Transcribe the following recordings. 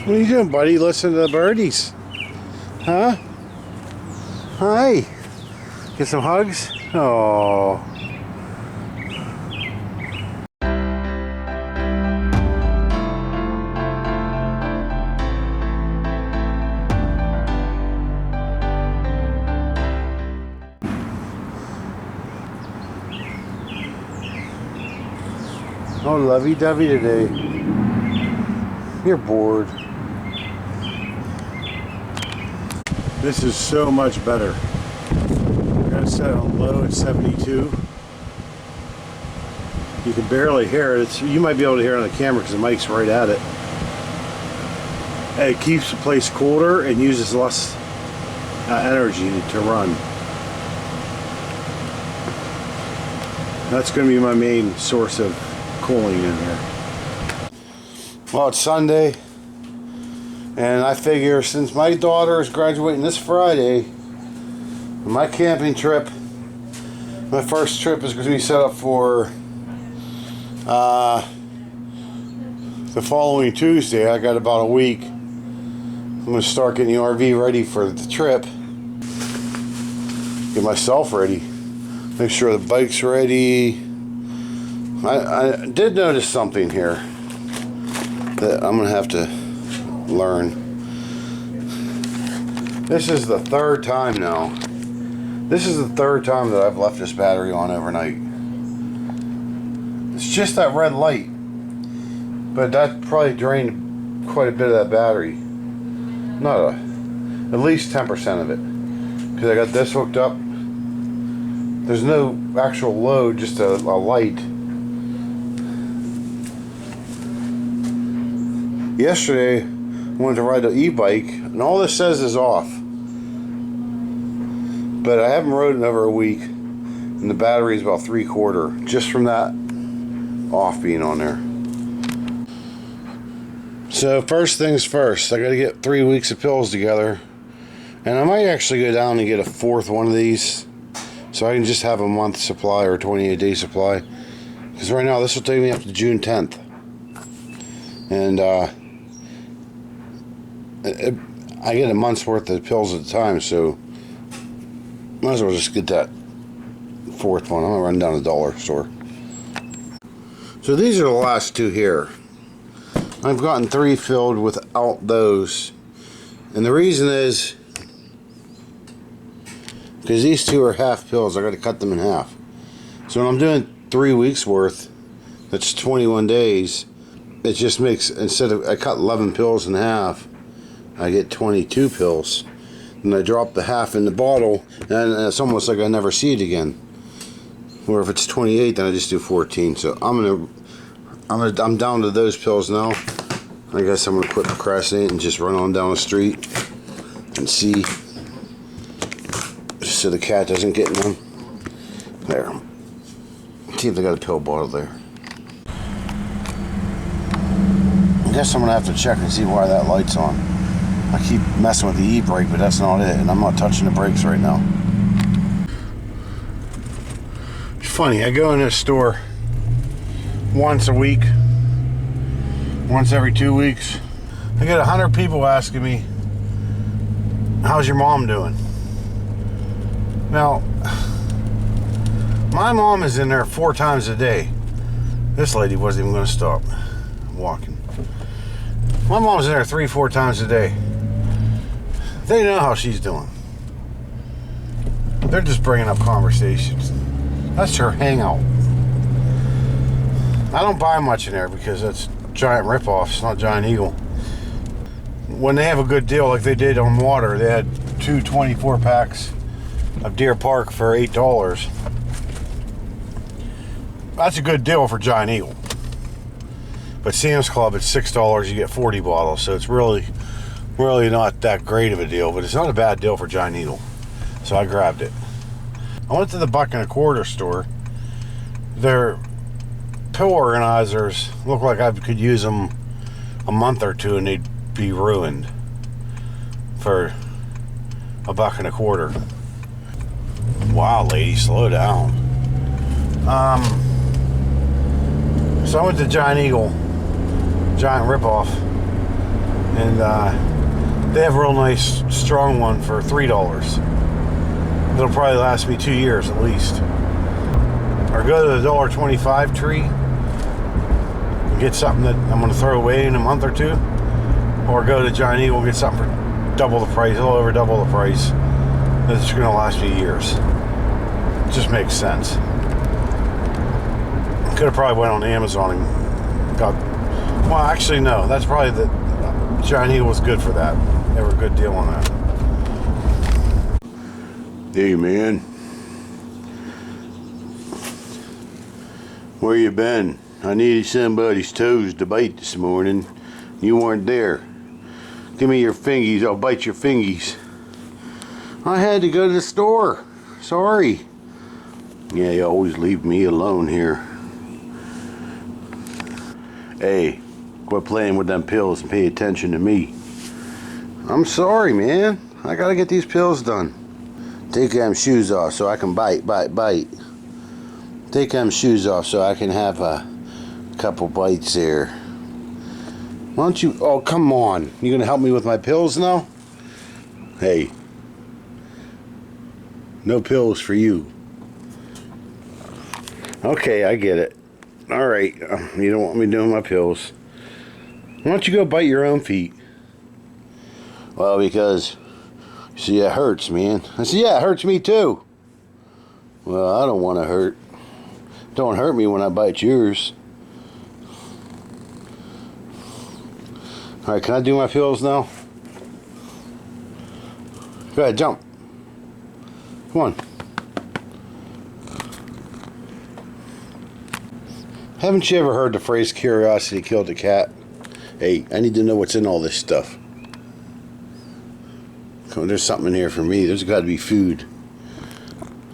What are you doing, buddy? Listen to the birdies. Huh? Hi. Get some hugs? Oh. Oh, lovey-dovey today. You're bored. This is so much better. I got it set on low at 72. You can barely hear it. You might be able to hear it on the camera because the mic's right at it. And it keeps the place colder and uses less energy to run. That's going to be my main source of cooling in here. Well, it's Sunday, and I figure since my daughter is graduating this Friday, my camping trip, my first trip is going to be set up for the following Tuesday. I got about a week. I'm going to start getting the RV ready for the trip, get myself ready, make sure the bike's ready. I did notice something here that I'm going to have to learn. This is the third time now. This is the third time that I've left this battery on overnight. It's just that red light. But that probably drained quite a bit of that battery. At least 10% of it. Because I got this hooked up. There's no actual load, just a light. Yesterday, I wanted to ride the e-bike, and all this says is off. But I haven't rode in over a week, and the battery is about 3/4, just from that off being on there. So first things first, I got to get 3 weeks of pills together, and I might actually go down and get a fourth one of these, so I can just have a month supply or a 28-day supply. Because right now, this will take me up to June 10th. And I get a month's worth of pills at a time, so might as well just get that fourth one. I'm gonna run down to the dollar store. So these are the last two here. I've gotten 3 filled without those, and the reason is because these 2 are half pills. I got to cut them in half. So when I'm doing 3 weeks worth, that's 21 days. It just makes, instead of, I cut 11 pills in half, I get 22 pills. And I drop the half in the bottle, and it's almost like I never see it again. Or if it's 28, then I just do 14. So I'm down to those pills now. I guess I'm gonna quit procrastinating and just run on down the street and see, just so the cat doesn't get in them. There. See if they got a pill bottle there. I guess I'm gonna have to check and see why that light's on. I keep messing with the e-brake, but that's not it, and I'm not touching the brakes right now. It's funny, I go in this store once a week, once every 2 weeks. I get 100 people asking me, how's your mom doing? Now, my mom is in there 4 times a day. This lady wasn't even going to stop walking. My mom's in there 3-4 times a day. They know how she's doing. They're just bringing up conversations. That's her hangout. I don't buy much in there because that's giant ripoff. It's not Giant Eagle. When they have a good deal like they did on water, they had 2 24 packs of Deer Park for $8. That's a good deal for Giant Eagle. But Sam's Club at $6, you get 40 bottles, so it's really not that great of a deal, but it's not a bad deal for Giant Eagle. So I grabbed it. I went to the $1.25 store. Their pill organizers look like I could use them a month or two and they'd be ruined for $1.25. Wow, lady, slow down. So I went to Giant Eagle, giant ripoff, and they have a real nice strong one for $3. It'll probably last me 2 years at least. Or go to the $1.25 tree and get something that I'm going to throw away in a month or two, or go to Giant Eagle and get something for double the price, a little over double the price. That's going to last me years. It just makes sense. Could have probably went on Amazon and got. Well, actually, no. That's probably the Giant Eagle was good for that. They were a good deal on that. Hey, man. Where you been? I needed somebody's toes to bite this morning. You weren't there. Give me your fingies. I'll bite your fingies. I had to go to the store. Sorry. Yeah, you always leave me alone here. Hey, quit playing with them pills and pay attention to me. I'm sorry, man. I gotta get these pills done. Take them shoes off so I can bite. Take them shoes off so I can have a couple bites there. Why don't you... Oh, come on. You gonna help me with my pills now? Hey. No pills for you. Okay, I get it. Alright, you don't want me doing my pills. Why don't you go bite your own feet? Well, because... See, it hurts, man. I said, yeah, it hurts me too. Well, I don't want to hurt. Don't hurt me when I bite yours. Alright, can I do my pills now? Go ahead, jump. Come on. Haven't you ever heard the phrase curiosity killed the cat? Hey, I need to know what's in all this stuff. Come on, there's something in here for me. There's got to be food.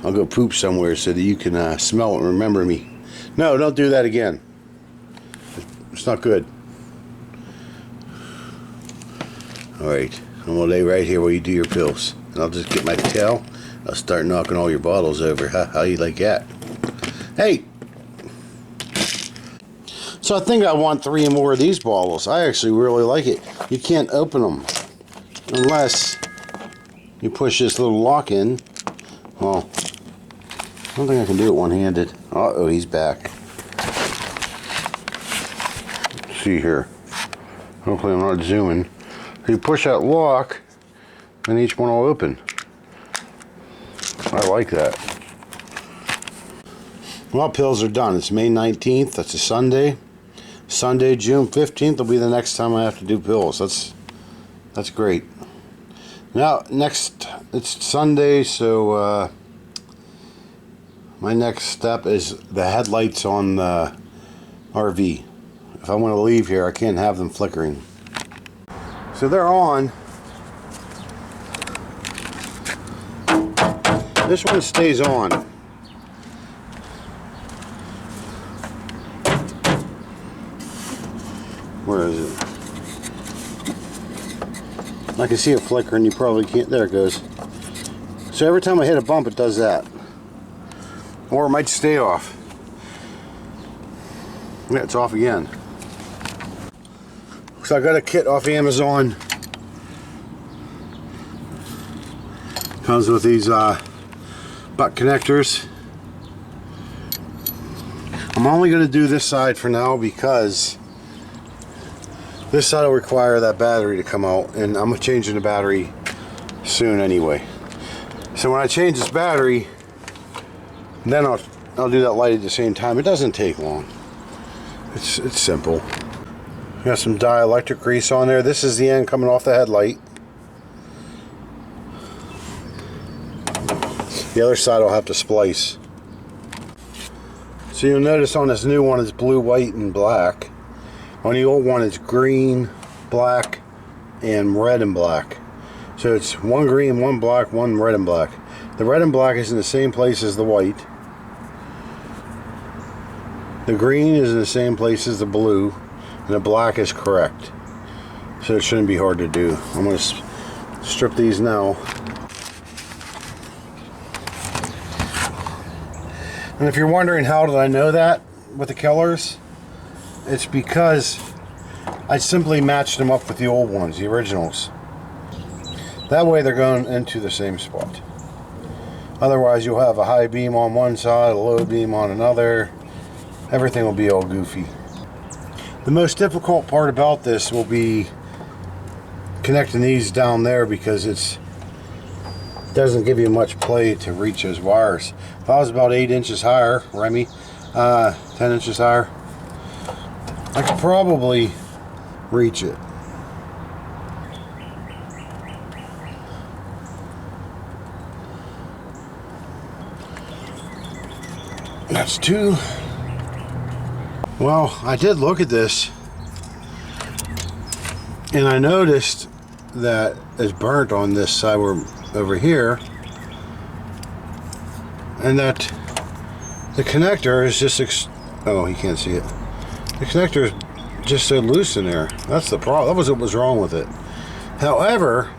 I'll go poop somewhere so that you can smell it and remember me. No, don't do that again. It's not good. Alright, I'm going to lay right here while you do your pills. And I'll just get my tail. I'll start knocking all your bottles over. How you like that? Hey! So I think I want 3 more of these bottles. I actually really like it. You can't open them unless you push this little lock in. Well, I don't think I can do it one-handed. Uh-oh, he's back. Let's see here. Hopefully I'm not zooming. You push that lock, and each one will open. I like that. Well, pills are done. It's May 19th. That's a Sunday. Sunday, June 15th will be the next time I have to do pills. That's great. Now, next, it's Sunday, so my next step is the headlights on the RV. If I want to leave here, I can't have them flickering. So they're on. This one stays on. Where is it? I can see it flickering. You probably can't. There it goes. So every time I hit a bump, it does that. Or it might stay off. Yeah, it's off again. So I got a kit off Amazon. Comes with these butt connectors. I'm only going to do this side for now because this side will require that battery to come out, and I'm changing the battery soon anyway. So when I change this battery, then I'll do that light at the same time. It doesn't take long. It's simple. Got some dielectric grease on there. This is the end coming off the headlight. The other side I'll have to splice. So you'll notice on this new one it's blue, white, and black. On the old one it's green, black, and red and black. So it's one green, one black, one red and black. The red and black is in the same place as the white. The green is in the same place as the blue. And the black is correct. So it shouldn't be hard to do. I'm going to strip these now. And if you're wondering how did I know that with the colors, it's because I simply matched them up with the old ones, the originals. That way they're going into the same spot. Otherwise you'll have a high beam on one side, a low beam on another. Everything will be all goofy. The most difficult part about this will be connecting these down there, because it doesn't give you much play to reach those wires. If I was about 8 inches higher, Remy, 10 inches higher, I could probably reach it. That's 2. Well, I did look at this and I noticed that it's burnt on this side over here, and that the connector is just oh, you can't see it. The connector is just so loose in there. That's the problem. That was what was wrong with it. However,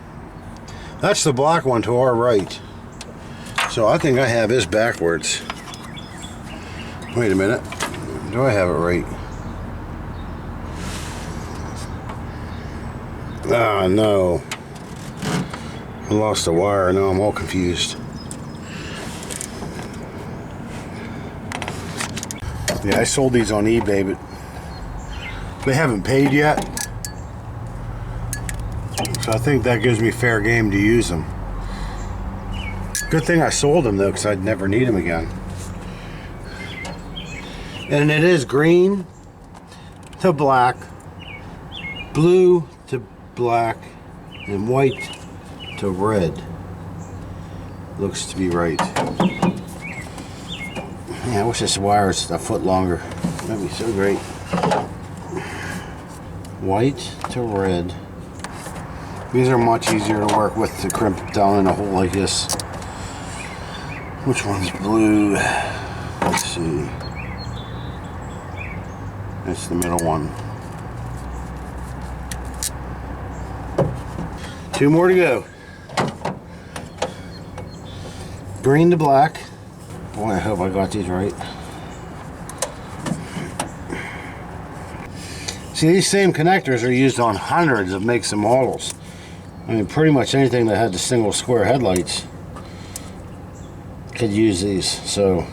that's the black one to our right. So I think I have this backwards. Wait a minute. Do I have it right? Ah, no. I lost the wire. Now I'm all confused. Yeah, I sold these on eBay, but they haven't paid yet. So I think that gives me fair game to use them. Good thing I sold them though, because I'd never need them again. And it is green to black, blue to black, and white to red. Looks to be right. Yeah, I wish this wire was a foot longer. That'd be so great. White to red. These are much easier to work with to crimp down in a hole like this. Which one's blue? Let's see. It's the middle one. 2 more to go. Green to black. Boy, I hope I got these right. See, these same connectors are used on hundreds of makes and models. I mean, pretty much anything that had the single square headlights could use these. So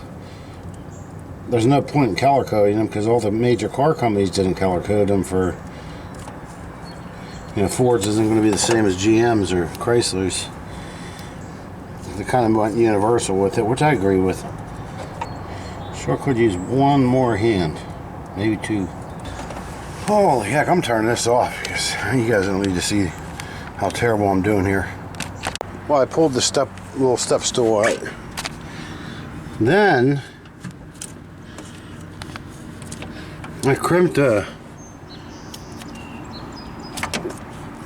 there's no point in color coding them, because all the major car companies didn't color code them. For, you know, Ford's isn't going to be the same as GM's or Chrysler's. They kind of went universal with it, which I agree with. Sure could use one more hand, maybe 2. Holy heck, I'm turning this off because you guys don't need to see how terrible I'm doing here. Well, I pulled the little step stool out. Then I crimped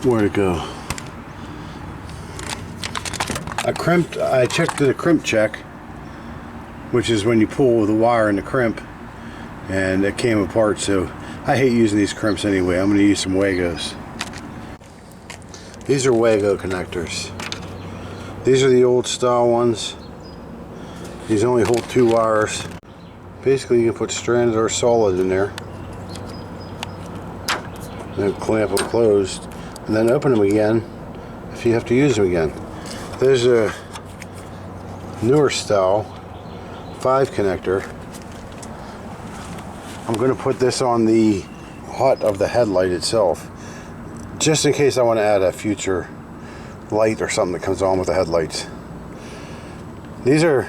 where'd it go? I checked the crimp check, which is when you pull the wire in the crimp, and it came apart. So I hate using these crimps anyway. I'm going to use some Wagos. These are Wago connectors. These are the old style ones. These only hold 2 wires. Basically, you can put stranded or solid in there, and then clamp them closed, and then open them again if you have to use them again. There's a newer style 5 connector. I'm going to put this on the hut of the headlight itself, just in case I want to add a future light or something that comes on with the headlights. These are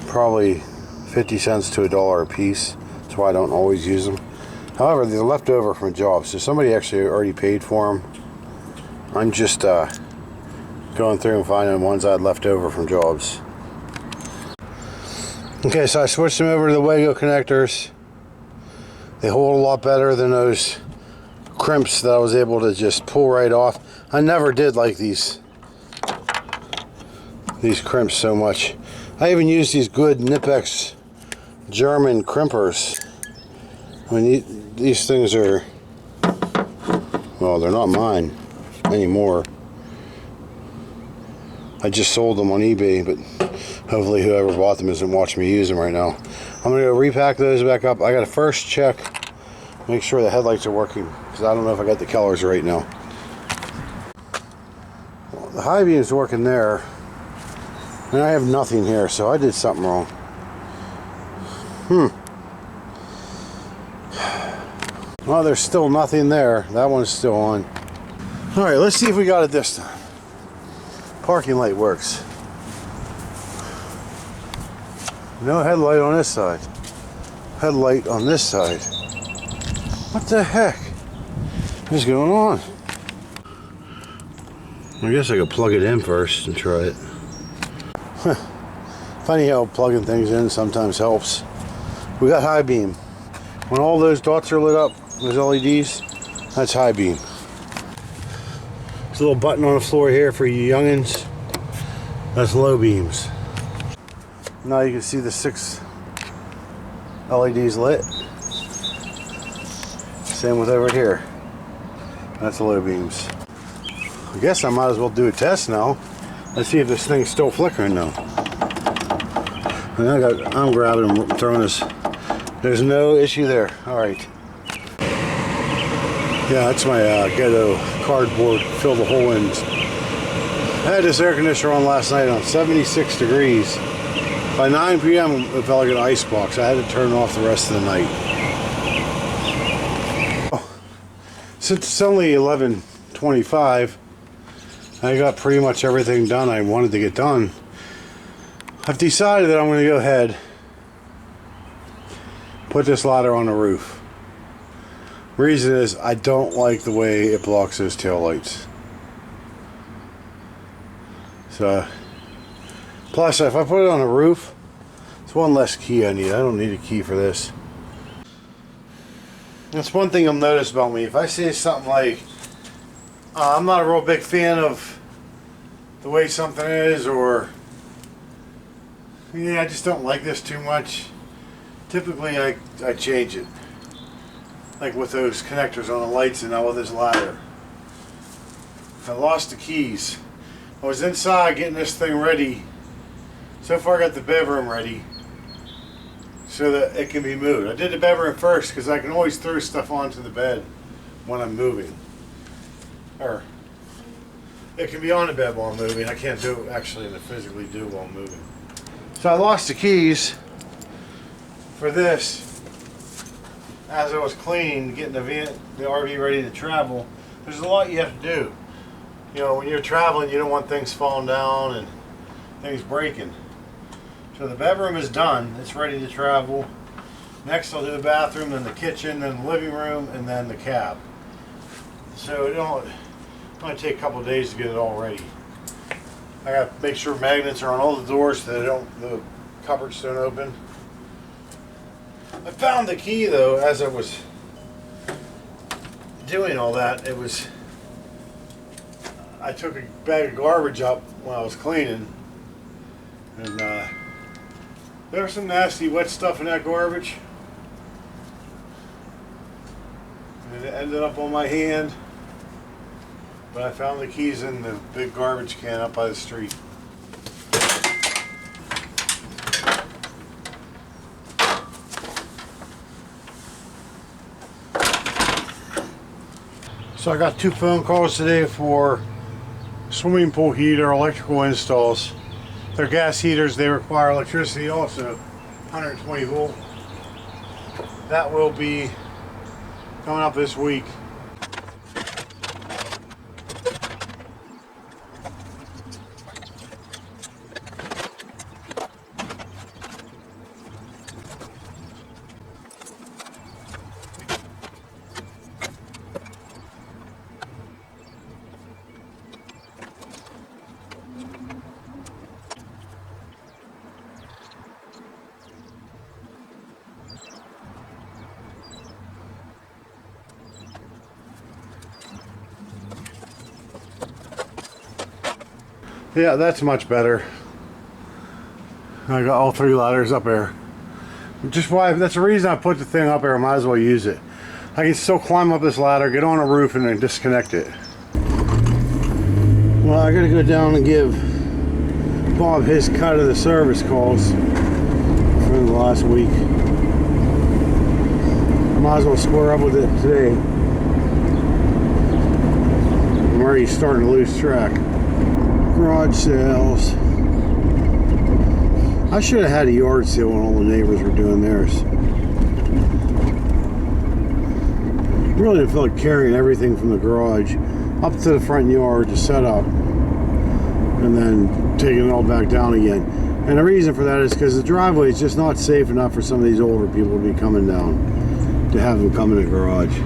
probably 50 cents to $1 a piece. That's why I don't always use them. However, they're left over from a job, so somebody actually already paid for them. I'm just going through and finding ones I had left over from jobs. Okay, so I switched them over to the Wago connectors. They hold a lot better than those crimps that I was able to just pull right off. I never did like these crimps so much. I even use these good Nipex German crimpers. I mean, these things are, well, they're not mine anymore. I just sold them on eBay, but hopefully whoever bought them isn't watching me use them right now. I'm going to go repack those back up. I got to first check Make sure the headlights are working, because I don't know if I got the colors right now. Well, the high beam is working there, and I have nothing here, so I did something wrong. Well, there's still nothing there. That one's still on. Alright, let's see if we got it this time. Parking light works. No headlight on this side. Headlight on this side. What the heck is going on? I guess I could plug it in first and try it. Funny how plugging things in sometimes helps. We got high beam. When all those dots are lit up, those LEDs, that's high beam. There's a little button on the floor here for you youngins. That's low beams. Now you can see the 6 LEDs lit. Same with over here. That's low beams. I guess I might as well do a test now. Let's see if this thing's still flickering now. And I'm grabbing and throwing this. There's no issue there. Alright. Yeah, that's my ghetto cardboard. Fill the hole in. I had this air conditioner on last night on 76 degrees. By 9 p.m. it felt like an ice box. I had to turn it off the rest of the night. Since it's only 11:25, I got pretty much everything done I wanted to get done. I've decided that I'm going to go ahead, put this ladder on the roof. Reason is I don't like the way it blocks those tail lights. So, plus if I put it on the roof, it's one less key I need. I don't need a key for this. That's one thing you'll notice about me. If I say something like, I'm not a real big fan of the way something is, or yeah, I just don't like this too much, typically I change it. Like with those connectors on the lights and now with this ladder. I lost the keys. I was inside getting this thing ready. So far I got the bedroom ready so that it can be moved. I did the bedroom first because I can always throw stuff onto the bed when I'm moving. Or it can be on the bed while I'm moving. I can't do actually physically do while I'm moving. So I lost the keys for this as I was cleaning, getting the RV ready to travel. There's a lot you have to do. You know, when you're traveling, you don't want things falling down and things breaking. So the bedroom is done. It's ready to travel. Next I'll do the bathroom, then the kitchen, then the living room, and then the cab. So it'll only take a couple of days to get it all ready. I got to make sure magnets are on all the doors so the cupboards don't open. I found the key though as I was doing all that. I took a bag of garbage up when I was cleaning, and there was some nasty wet stuff in that garbage, and it ended up on my hand. But I found the keys in the big garbage can up by the street. So I got 2 phone calls today for swimming pool heater electrical installs. They're gas heaters, they require electricity also, 120 volt. That will be coming up this week. Yeah, that's much better. I got all 3 ladders up there. Just why, that's the reason I put the thing up there. I might as well use it. I can still climb up this ladder, get on a roof, and then disconnect it. Well, I gotta go down and give Bob his cut of the service calls for the last week. might as well square up with it today. I'm already starting to lose track. Garage sales. I should have had a yard sale when all the neighbors were doing theirs. Really didn't feel like carrying everything from the garage up to the front yard to set up and then taking it all back down again. And the reason for that is because the driveway is just not safe enough for some of these older people to be coming down, to have them come in the garage.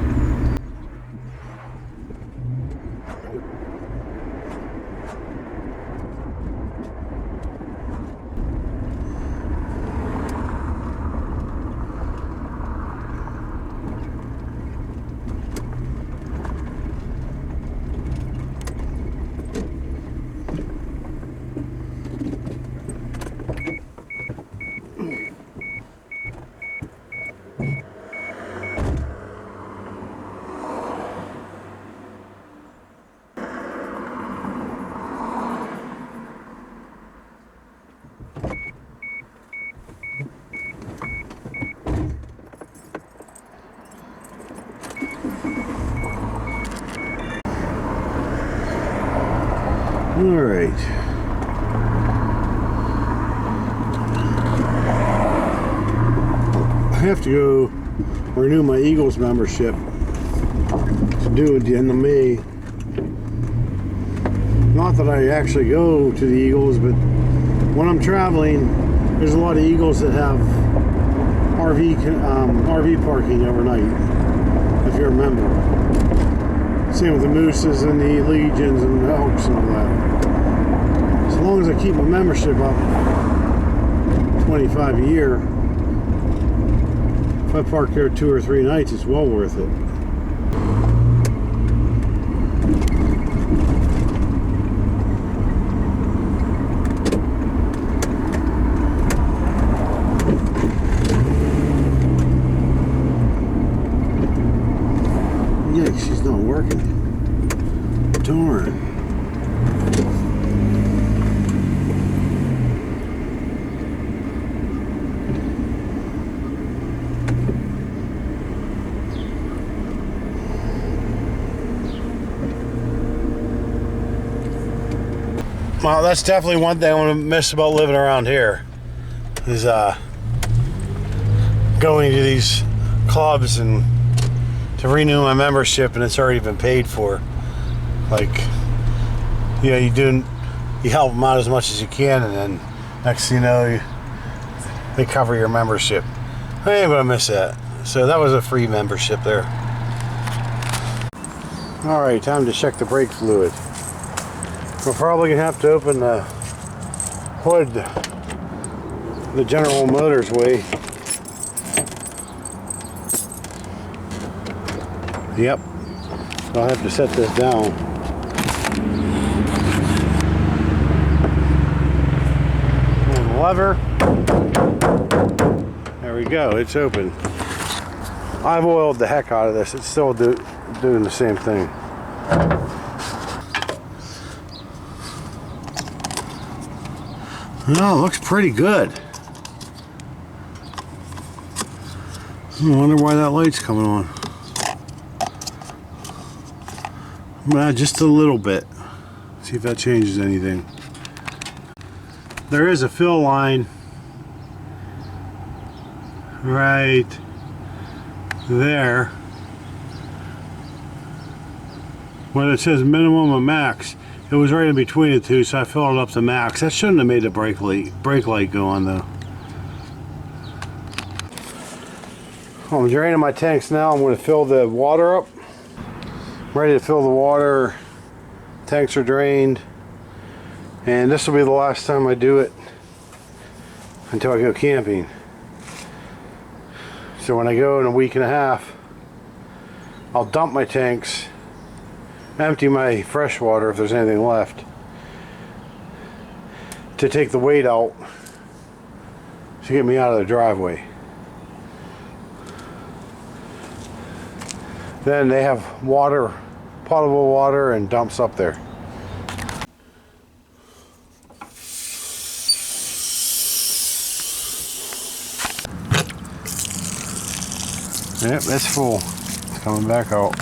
Alright. I have to go renew my Eagles membership. It's due at the end of May. Not that I actually go to the Eagles, but when I'm traveling, there's a lot of Eagles that have RV parking overnight, if you remember. Same with the Mooses and the Legions and the Elks and all that. As long as I keep my membership up, $25 a year, if I park there 2 or 3 nights, it's well worth it. Yeah, she's not working. Darn. Well, that's definitely one thing I want to miss about living around here is going to these clubs and to renew my membership, and it's already been paid for. Like, you know, you help them out as much as you can, and then next thing you know, they cover your membership. I ain't gonna miss that. So that was a free membership there. All right, time to check the brake fluid. We're probably gonna have to open the hood the General Motors way. Yep, I'll have to set this down. And the lever. There we go, it's open. I've oiled the heck out of this. It's still doing the same thing. No, it looks pretty good. I wonder why that light's coming on. Just a little bit. See if that changes anything. There is a fill line right there when it says minimum and max. It was right in between the two, so I filled it up to max. That shouldn't have made the brake light go on though. Well, I'm draining my tanks now. I'm going to fill the water up. I'm ready to fill the water. Tanks are drained, and this will be the last time I do it until I go camping. So when I go in a week and a half, I'll dump my tanks, empty my fresh water if there's anything left, to take the weight out to get me out of the driveway. Then they have water, potable water, and dumps up there. Yep, that's full. It's coming back out.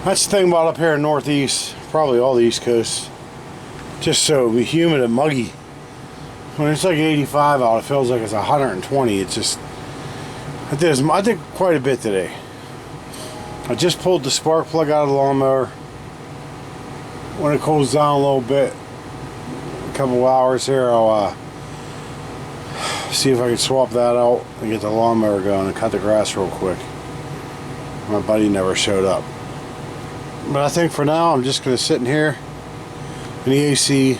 That's the thing about up here in Northeast, probably all the East Coast. Just so it'll be humid and muggy. When it's like 85 out, it feels like it's 120. It's just, I did quite a bit today. I just pulled the spark plug out of the lawnmower. When it cools down a little bit, a couple hours here, I'll see if I can swap that out and get the lawnmower going and cut the grass real quick. My buddy never showed up. But I think for now I'm just going to sit in here in the AC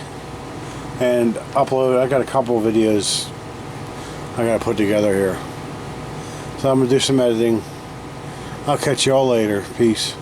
and upload. I got a couple of videos I got to put together here. So I'm going to do some editing. I'll catch you all later. Peace.